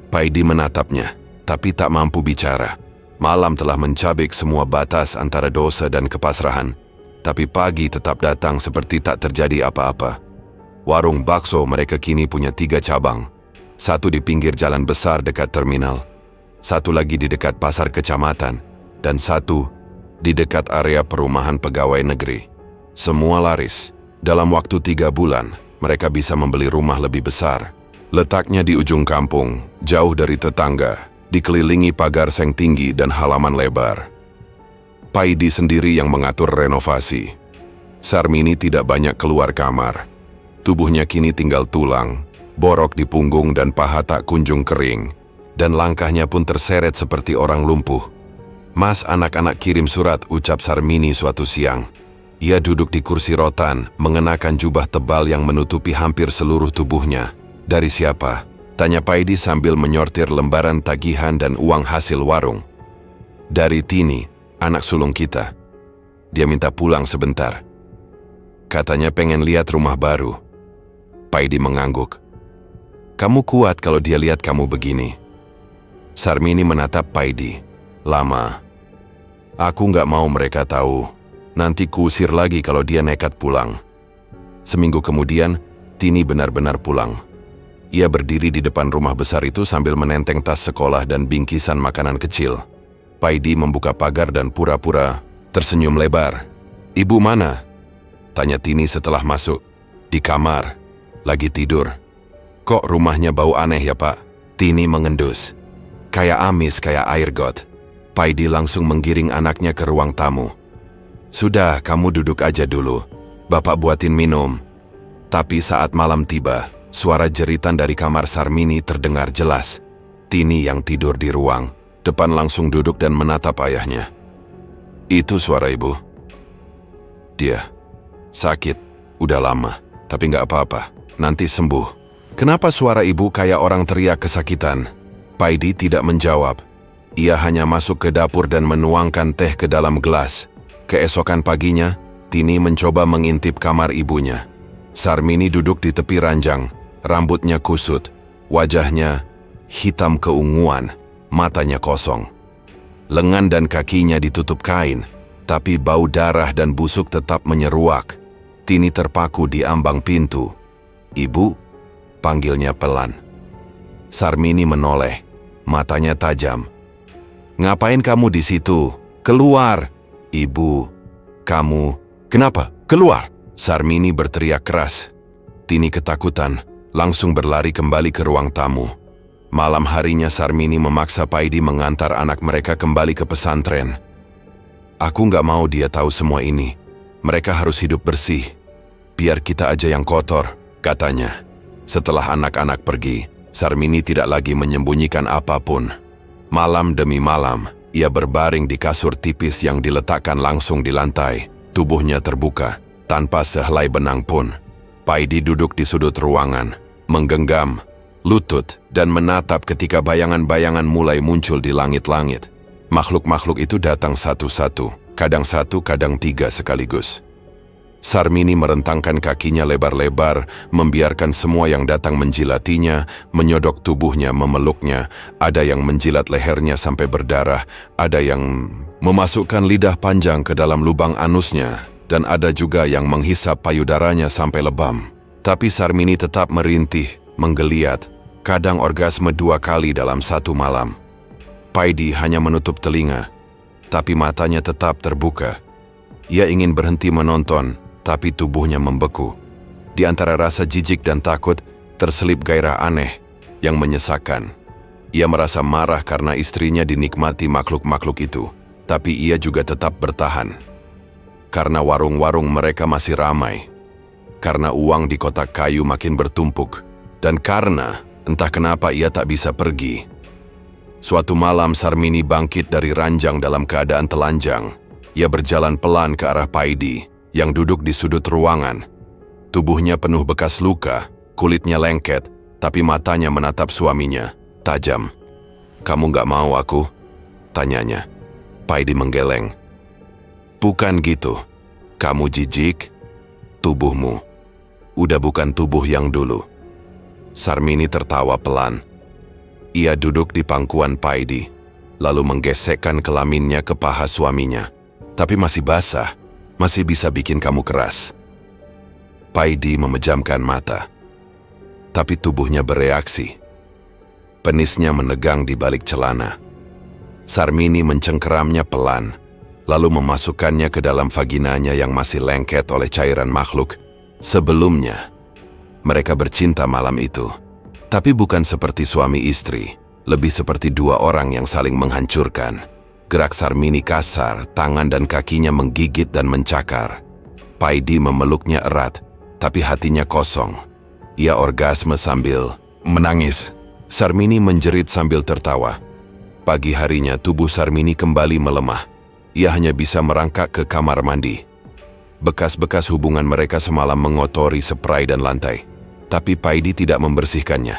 Paidi menatapnya, tapi tak mampu bicara. Malam telah mencabik semua batas antara dosa dan kepasrahan. Tapi pagi tetap datang seperti tak terjadi apa-apa. Warung bakso mereka kini punya 3 cabang. Satu di pinggir jalan besar dekat terminal. Satu lagi di dekat pasar kecamatan. Dan satu di dekat area perumahan pegawai negeri. Semua laris. Dalam waktu 3 bulan, mereka bisa membeli rumah lebih besar. Letaknya di ujung kampung, jauh dari tetangga, dikelilingi pagar seng tinggi dan halaman lebar. Paidi sendiri yang mengatur renovasi. Sarmini tidak banyak keluar kamar. Tubuhnya kini tinggal tulang, borok di punggung dan paha tak kunjung kering, dan langkahnya pun terseret seperti orang lumpuh. Mas, anak-anak kirim surat, ucap Sarmini suatu siang. Ia duduk di kursi rotan, mengenakan jubah tebal yang menutupi hampir seluruh tubuhnya. Dari siapa? Tanya Paidi sambil menyortir lembaran tagihan dan uang hasil warung. Dari Tini, anak sulung kita. Dia minta pulang sebentar. Katanya pengen lihat rumah baru. Paidi mengangguk. Kamu kuat kalau dia lihat kamu begini. Sarmini menatap Paidi. Lama. Aku nggak mau mereka tahu. Nanti kuusir lagi kalau dia nekat pulang. Seminggu kemudian, Tini benar-benar pulang. Ia berdiri di depan rumah besar itu sambil menenteng tas sekolah dan bingkisan makanan kecil. Paidi membuka pagar dan pura-pura tersenyum lebar. Ibu mana? Tanya Tini setelah masuk. Di kamar. Lagi tidur. Kok rumahnya bau aneh ya, Pak? Tini mengendus. Kayak amis, kayak air got. Paidi langsung menggiring anaknya ke ruang tamu. Sudah, kamu duduk aja dulu. Bapak buatin minum. Tapi saat malam tiba, suara jeritan dari kamar Sarmini terdengar jelas. Tini yang tidur di ruang depan langsung duduk dan menatap ayahnya. Itu suara ibu. Dia sakit, udah lama, tapi nggak apa-apa, nanti sembuh. Kenapa suara ibu kayak orang teriak kesakitan? Paidi tidak menjawab. Ia hanya masuk ke dapur dan menuangkan teh ke dalam gelas. Keesokan paginya, Tini mencoba mengintip kamar ibunya. Sarmini duduk di tepi ranjang, Rambutnya kusut, wajahnya hitam keunguan, matanya kosong. Lengan dan kakinya ditutup kain, tapi bau darah dan busuk tetap menyeruak. Tini terpaku di ambang pintu. "Ibu?" panggilnya pelan. Sarmini menoleh, matanya tajam. "Ngapain kamu di situ? Keluar!" "Ibu, kamu..." "Kenapa? Keluar!" Sarmini berteriak keras. Tini ketakutan, langsung berlari kembali ke ruang tamu. Malam harinya Sarmini memaksa Paidi mengantar anak mereka kembali ke pesantren. "Aku nggak mau dia tahu semua ini. Mereka harus hidup bersih. Biar kita aja yang kotor," katanya. Setelah anak-anak pergi, Sarmini tidak lagi menyembunyikan apapun. Malam demi malam, ia berbaring di kasur tipis yang diletakkan langsung di lantai. Tubuhnya terbuka, tanpa sehelai benang pun. Paidi duduk di sudut ruangan, menggenggam lutut dan menatap ketika bayangan-bayangan mulai muncul di langit-langit. Makhluk-makhluk itu datang satu-satu, kadang satu, kadang tiga sekaligus. Sarmini merentangkan kakinya lebar-lebar, membiarkan semua yang datang menjilatinya, menyodok tubuhnya, memeluknya. Ada yang menjilat lehernya sampai berdarah, ada yang memasukkan lidah panjang ke dalam lubang anusnya, dan ada juga yang menghisap payudaranya sampai lebam. Tapi Sarmini tetap merintih, menggeliat, kadang orgasme 2 kali dalam satu malam. Paidi hanya menutup telinga, tapi matanya tetap terbuka. Ia ingin berhenti menonton, tapi tubuhnya membeku. Di antara rasa jijik dan takut, terselip gairah aneh yang menyesakkan. Ia merasa marah karena istrinya dinikmati makhluk-makhluk itu, tapi ia juga tetap bertahan. Karena warung-warung mereka masih ramai, karena uang di kotak kayu makin bertumpuk, dan karena entah kenapa ia tak bisa pergi. Suatu malam Sarmini bangkit dari ranjang dalam keadaan telanjang. Ia berjalan pelan ke arah Paidi yang duduk di sudut ruangan. Tubuhnya penuh bekas luka, kulitnya lengket, tapi matanya menatap suaminya, tajam. "Kamu gak mau aku?" tanyanya. Paidi menggeleng. "Bukan gitu. Kamu jijik. Tubuhmu udah bukan tubuh yang dulu." Sarmini tertawa pelan. Ia duduk di pangkuan Paidi, lalu menggesekkan kelaminnya ke paha suaminya. "Tapi masih basah, masih bisa bikin kamu keras." Paidi memejamkan mata, tapi tubuhnya bereaksi. Penisnya menegang di balik celana. Sarmini mencengkeramnya pelan, lalu memasukkannya ke dalam vaginanya yang masih lengket oleh cairan makhluk. Sebelumnya, mereka bercinta malam itu. Tapi bukan seperti suami istri, lebih seperti 2 orang yang saling menghancurkan. Gerak Sarmini kasar, tangan dan kakinya menggigit dan mencakar. Paidi memeluknya erat, tapi hatinya kosong. Ia orgasme sambil menangis. Sarmini menjerit sambil tertawa. Pagi harinya tubuh Sarmini kembali melemah. Ia hanya bisa merangkak ke kamar mandi. Bekas-bekas hubungan mereka semalam mengotori spray dan lantai. Tapi Paidi tidak membersihkannya.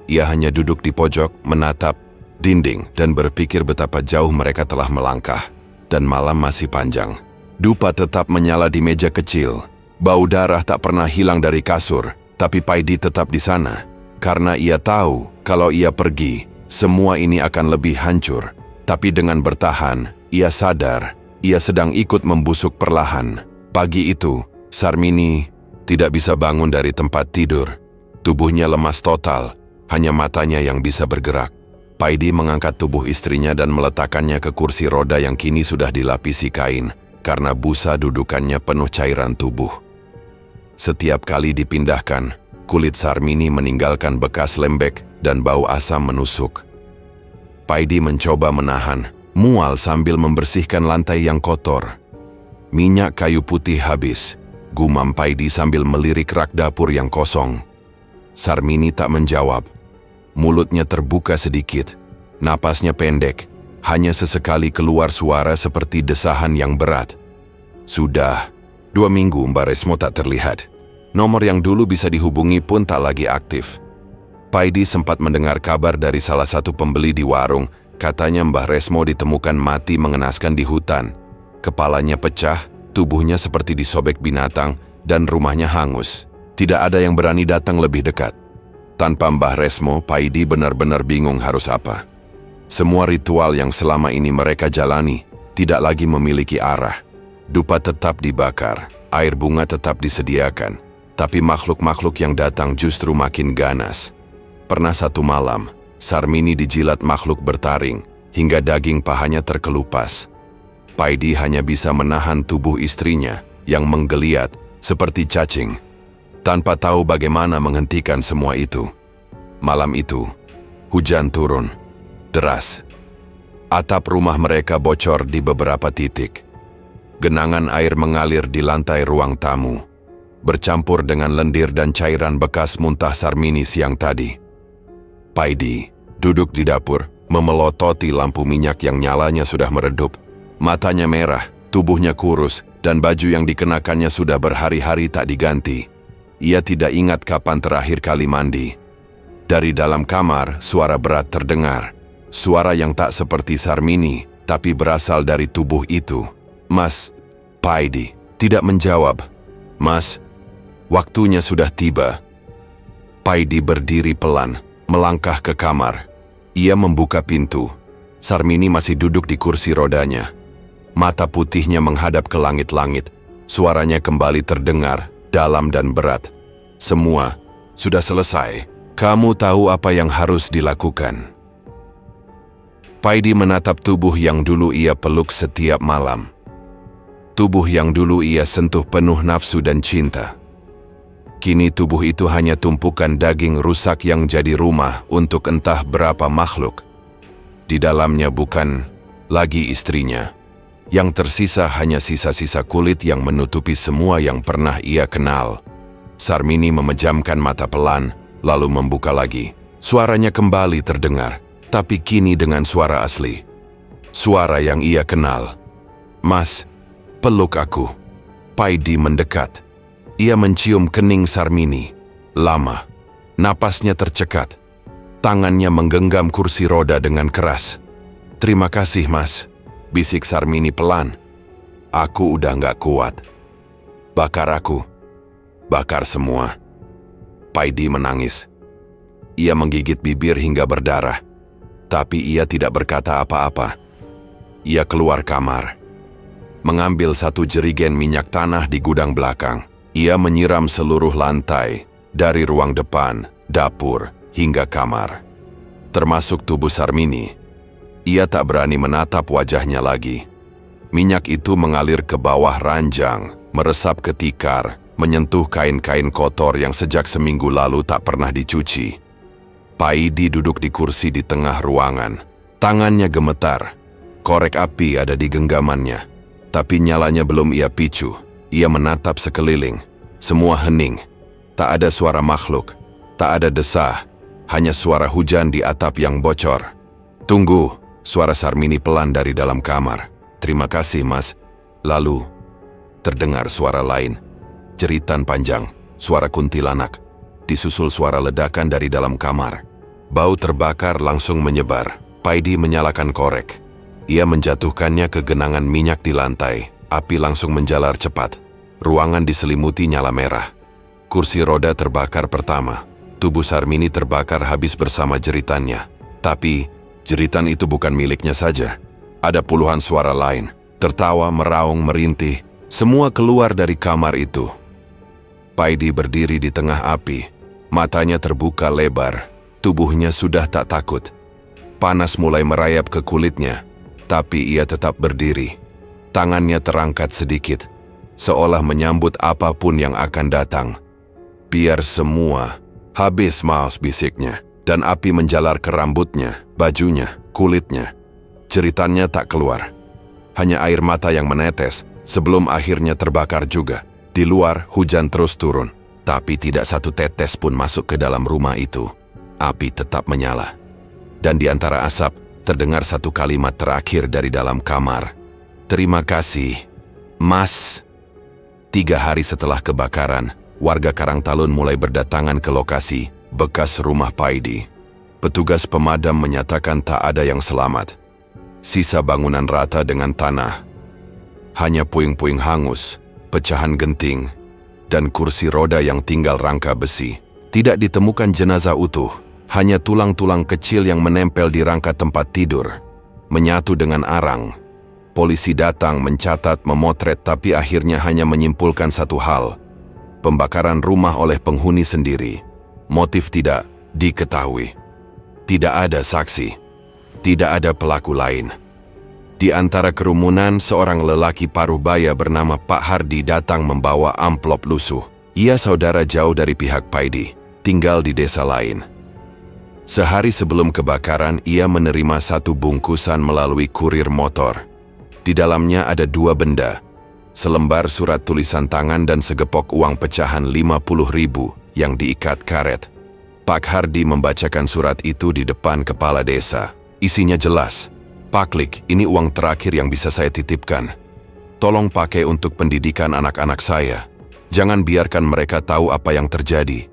Ia hanya duduk di pojok, menatap dinding, dan berpikir betapa jauh mereka telah melangkah. Dan malam masih panjang. Dupa tetap menyala di meja kecil. Bau darah tak pernah hilang dari kasur. Tapi Paidi tetap di sana. Karena ia tahu, kalau ia pergi, semua ini akan lebih hancur. Tapi dengan bertahan, ia sadar, ia sedang ikut membusuk perlahan. Pagi itu, Sarmini tidak bisa bangun dari tempat tidur. Tubuhnya lemas total, hanya matanya yang bisa bergerak. Paidi mengangkat tubuh istrinya dan meletakkannya ke kursi roda yang kini sudah dilapisi kain, karena busa dudukannya penuh cairan tubuh. Setiap kali dipindahkan, kulit Sarmini meninggalkan bekas lembek dan bau asam menusuk. Paidi mencoba menahan, mual sambil membersihkan lantai yang kotor. Minyak kayu putih habis, gumam Paidi sambil melirik rak dapur yang kosong. Sarmini tak menjawab. Mulutnya terbuka sedikit, napasnya pendek, hanya sesekali keluar suara seperti desahan yang berat. Sudah 2 minggu Mbak Resmo tak terlihat. Nomor yang dulu bisa dihubungi pun tak lagi aktif. Paidi sempat mendengar kabar dari salah satu pembeli di warung, katanya Mbah Resmo ditemukan mati mengenaskan di hutan. Kepalanya pecah, tubuhnya seperti disobek binatang, dan rumahnya hangus. Tidak ada yang berani datang lebih dekat. Tanpa Mbah Resmo, Paidi benar-benar bingung harus apa. Semua ritual yang selama ini mereka jalani tidak lagi memiliki arah. Dupa tetap dibakar, air bunga tetap disediakan, tapi makhluk-makhluk yang datang justru makin ganas. Pernah satu malam, Sarmini dijilat makhluk bertaring, hingga daging pahanya terkelupas. Paidi hanya bisa menahan tubuh istrinya yang menggeliat seperti cacing, tanpa tahu bagaimana menghentikan semua itu. Malam itu, hujan turun deras. Atap rumah mereka bocor di beberapa titik. Genangan air mengalir di lantai ruang tamu, bercampur dengan lendir dan cairan bekas muntah Sarmini siang tadi. Paidi duduk di dapur, memelototi lampu minyak yang nyalanya sudah meredup. Matanya merah, tubuhnya kurus, dan baju yang dikenakannya sudah berhari-hari tak diganti. Ia tidak ingat kapan terakhir kali mandi. Dari dalam kamar, suara berat terdengar. Suara yang tak seperti Sarmini, tapi berasal dari tubuh itu. "Mas," Paidi tidak menjawab. "Mas, waktunya sudah tiba." Paidi berdiri pelan, melangkah ke kamar. Ia membuka pintu. Sarmini masih duduk di kursi rodanya. Mata putihnya menghadap ke langit-langit. Suaranya kembali terdengar, dalam dan berat. "Semua sudah selesai. Kamu tahu apa yang harus dilakukan." Paidi menatap tubuh yang dulu ia peluk setiap malam. Tubuh yang dulu ia sentuh penuh nafsu dan cinta. Kini tubuh itu hanya tumpukan daging rusak yang jadi rumah untuk entah berapa makhluk. Di dalamnya bukan lagi istrinya. Yang tersisa hanya sisa-sisa kulit yang menutupi semua yang pernah ia kenal. Sarmini memejamkan mata pelan, lalu membuka lagi. Suaranya kembali terdengar, tapi kini dengan suara asli. Suara yang ia kenal. "Mas, peluk aku." Paidi mendekat. Ia mencium kening Sarmini. Lama. Napasnya tercekat. Tangannya menggenggam kursi roda dengan keras. "Terima kasih, Mas," bisik Sarmini pelan. "Aku udah nggak kuat. Bakar aku. Bakar semua." Paidi menangis. Ia menggigit bibir hingga berdarah. Tapi ia tidak berkata apa-apa. Ia keluar kamar, mengambil satu jerigen minyak tanah di gudang belakang. Ia menyiram seluruh lantai, dari ruang depan, dapur, hingga kamar. Termasuk tubuh Sarmini. Ia tak berani menatap wajahnya lagi. Minyak itu mengalir ke bawah ranjang, meresap ke tikar, menyentuh kain-kain kotor yang sejak seminggu lalu tak pernah dicuci. Paidi duduk di kursi di tengah ruangan. Tangannya gemetar. Korek api ada di genggamannya. Tapi nyalanya belum ia picu. Ia menatap sekeliling. Semua hening. Tak ada suara makhluk. Tak ada desah. Hanya suara hujan di atap yang bocor. "Tunggu," suara Sarmini pelan dari dalam kamar. "Terima kasih, Mas." Lalu, terdengar suara lain. Jeritan panjang, suara kuntilanak. Disusul suara ledakan dari dalam kamar. Bau terbakar langsung menyebar. Paidi menyalakan korek. Ia menjatuhkannya ke genangan minyak di lantai. Api langsung menjalar cepat. Ruangan diselimuti nyala merah. Kursi roda terbakar pertama. Tubuh Sarmini terbakar habis bersama jeritannya. Tapi, jeritan itu bukan miliknya saja. Ada puluhan suara lain. Tertawa, meraung, merintih. Semua keluar dari kamar itu. Paidi berdiri di tengah api. Matanya terbuka lebar. Tubuhnya sudah tak takut. Panas mulai merayap ke kulitnya, tapi ia tetap berdiri. Tangannya terangkat sedikit, seolah menyambut apapun yang akan datang. "Biar semua habis, Mas," bisiknya, dan api menjalar ke rambutnya, bajunya, kulitnya. Jeritannya tak keluar. Hanya air mata yang menetes sebelum akhirnya terbakar juga. Di luar, hujan terus turun, tapi tidak satu tetes pun masuk ke dalam rumah itu. Api tetap menyala. Dan di antara asap, terdengar satu kalimat terakhir dari dalam kamar. "Terima kasih, Mas." 3 hari setelah kebakaran, warga Karangtalun mulai berdatangan ke lokasi bekas rumah Paidi. Petugas pemadam menyatakan tak ada yang selamat. Sisa bangunan rata dengan tanah. Hanya puing-puing hangus, pecahan genting, dan kursi roda yang tinggal rangka besi. Tidak ditemukan jenazah utuh, hanya tulang-tulang kecil yang menempel di rangka tempat tidur, menyatu dengan arang. Polisi datang mencatat, memotret, tapi akhirnya hanya menyimpulkan satu hal: pembakaran rumah oleh penghuni sendiri. Motif tidak diketahui. Tidak ada saksi. Tidak ada pelaku lain. Di antara kerumunan, seorang lelaki paruh baya bernama Pak Hardi datang membawa amplop lusuh. Ia saudara jauh dari pihak Paidi, tinggal di desa lain. Sehari sebelum kebakaran, ia menerima satu bungkusan melalui kurir motor. Di dalamnya ada 2 benda, selembar surat tulisan tangan dan segepok uang pecahan 50.000 yang diikat karet. Pak Hardi membacakan surat itu di depan kepala desa. Isinya jelas, "Pak Lik, ini uang terakhir yang bisa saya titipkan. Tolong pakai untuk pendidikan anak-anak saya. Jangan biarkan mereka tahu apa yang terjadi.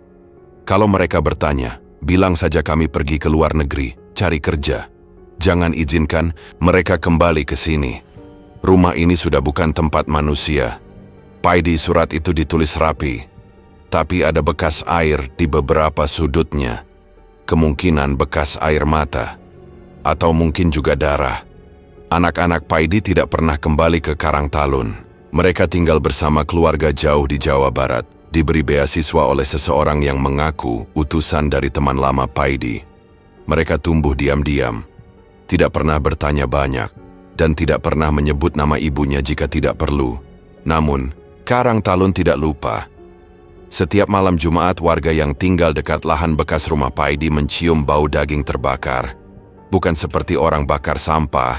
Kalau mereka bertanya, bilang saja kami pergi ke luar negeri, cari kerja. Jangan izinkan mereka kembali ke sini. Rumah ini sudah bukan tempat manusia." Paidi surat itu ditulis rapi, tapi ada bekas air di beberapa sudutnya. Kemungkinan bekas air mata, atau mungkin juga darah. Anak-anak Paidi tidak pernah kembali ke Karangtalun. Mereka tinggal bersama keluarga jauh di Jawa Barat, diberi beasiswa oleh seseorang yang mengaku utusan dari teman lama Paidi. Mereka tumbuh diam-diam, tidak pernah bertanya banyak, dan tidak pernah menyebut nama ibunya jika tidak perlu. Namun, Karangtalun tidak lupa. Setiap malam Jumat, warga yang tinggal dekat lahan bekas rumah Paidi mencium bau daging terbakar. Bukan seperti orang bakar sampah,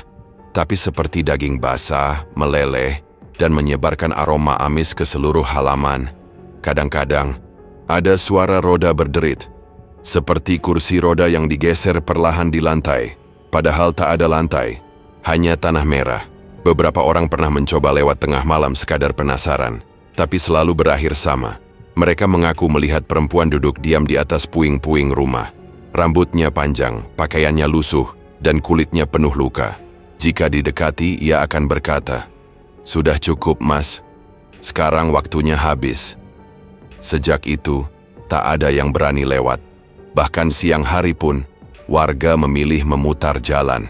tapi seperti daging basah, meleleh, dan menyebarkan aroma amis ke seluruh halaman. Kadang-kadang, ada suara roda berderit, seperti kursi roda yang digeser perlahan di lantai, padahal tak ada lantai. Hanya tanah merah. Beberapa orang pernah mencoba lewat tengah malam sekadar penasaran, tapi selalu berakhir sama. Mereka mengaku melihat perempuan duduk diam di atas puing-puing rumah. Rambutnya panjang, pakaiannya lusuh, dan kulitnya penuh luka. Jika didekati, ia akan berkata, "Sudah cukup, Mas. Sekarang waktunya habis." Sejak itu, tak ada yang berani lewat. Bahkan siang hari pun, warga memilih memutar jalan.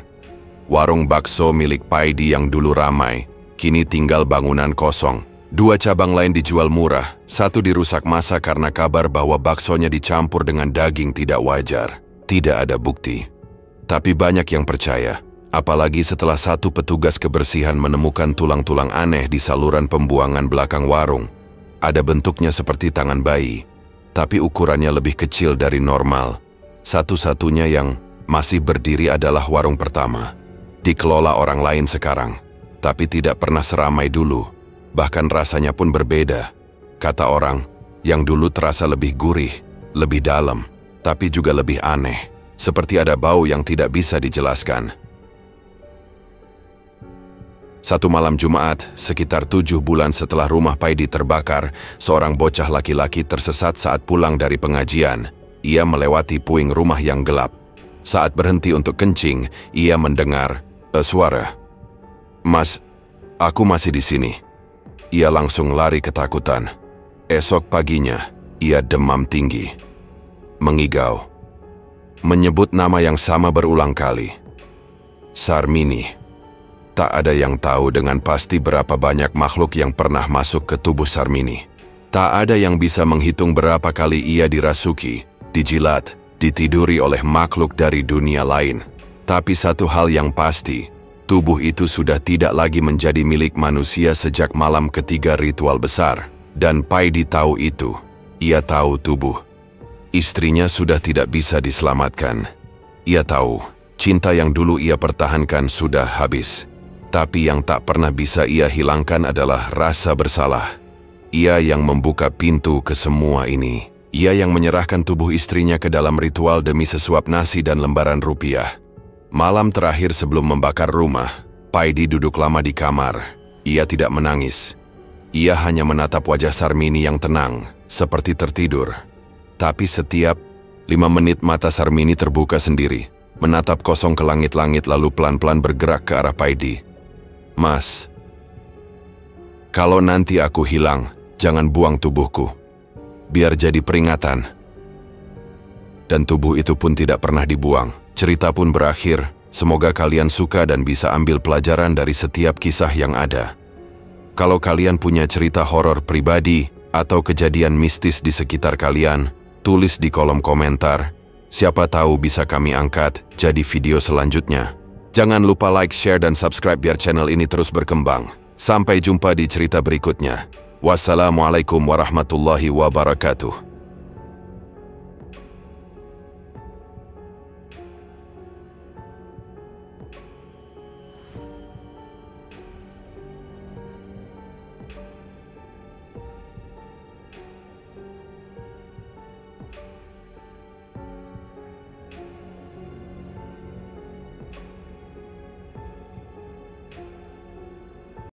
Warung bakso milik Paidi yang dulu ramai, kini tinggal bangunan kosong. 2 cabang lain dijual murah, satu dirusak massa karena kabar bahwa baksonya dicampur dengan daging tidak wajar. Tidak ada bukti. Tapi banyak yang percaya, apalagi setelah satu petugas kebersihan menemukan tulang-tulang aneh di saluran pembuangan belakang warung. Ada bentuknya seperti tangan bayi, tapi ukurannya lebih kecil dari normal. Satu-satunya yang masih berdiri adalah warung pertama. Dikelola orang lain sekarang, tapi tidak pernah seramai dulu. Bahkan rasanya pun berbeda. Kata orang, yang dulu terasa lebih gurih, lebih dalam, tapi juga lebih aneh. Seperti ada bau yang tidak bisa dijelaskan. Satu malam Jumat, sekitar 7 bulan setelah rumah Paidi terbakar, seorang bocah laki-laki tersesat saat pulang dari pengajian. Ia melewati puing rumah yang gelap. Saat berhenti untuk kencing, ia mendengar suara, "Mas, aku masih di sini." Ia langsung lari ketakutan. Esok paginya, ia demam tinggi, mengigau, menyebut nama yang sama berulang kali. Sarmini. Tak ada yang tahu dengan pasti berapa banyak makhluk yang pernah masuk ke tubuh Sarmini. Tak ada yang bisa menghitung berapa kali ia dirasuki, dijilat, ditiduri oleh makhluk dari dunia lain. Tapi satu hal yang pasti, tubuh itu sudah tidak lagi menjadi milik manusia sejak malam ketiga ritual besar. Dan Paidi tahu itu. Ia tahu tubuh istrinya sudah tidak bisa diselamatkan. Ia tahu, cinta yang dulu ia pertahankan sudah habis. Tapi yang tak pernah bisa ia hilangkan adalah rasa bersalah. Ia yang membuka pintu ke semua ini. Ia yang menyerahkan tubuh istrinya ke dalam ritual demi sesuap nasi dan lembaran rupiah. Malam terakhir sebelum membakar rumah, Paidi duduk lama di kamar. Ia tidak menangis. Ia hanya menatap wajah Sarmini yang tenang, seperti tertidur. Tapi setiap 5 menit mata Sarmini terbuka sendiri, menatap kosong ke langit-langit lalu pelan-pelan bergerak ke arah Paidi. "Mas, kalau nanti aku hilang, jangan buang tubuhku. Biar jadi peringatan. dan tubuh itu pun tidak pernah dibuang. Cerita pun berakhir. Semoga kalian suka dan bisa ambil pelajaran dari setiap kisah yang ada. Kalau kalian punya cerita horor pribadi atau kejadian mistis di sekitar kalian, tulis di kolom komentar. Siapa tahu bisa kami angkat jadi video selanjutnya. Jangan lupa like, share, dan subscribe biar channel ini terus berkembang. Sampai jumpa di cerita berikutnya. Wassalamualaikum warahmatullahi wabarakatuh.